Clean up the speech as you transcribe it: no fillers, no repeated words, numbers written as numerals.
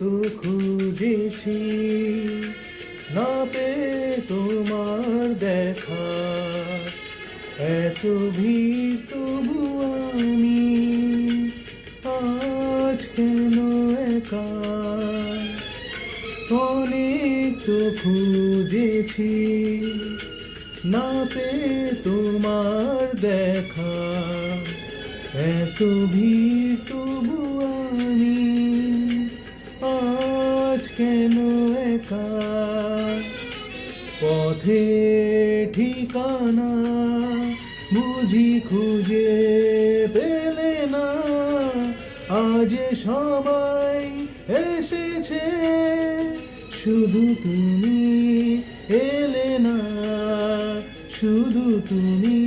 তো খুঁজেছি, না পেয়ে তোমার দেখা। এত ভিড় তবু আমি আজ কেন একা? অনেক তো খুঁজেছি, না পেয়ে তোমার দেখা। এত ভিড় তবু আমি আজ কেন একা? পথের ঠিকানা বুঝি খুঁজে পেলে না, আজ সবাই এসেছে, শুধু তুমি এলে না, শুধু তুমি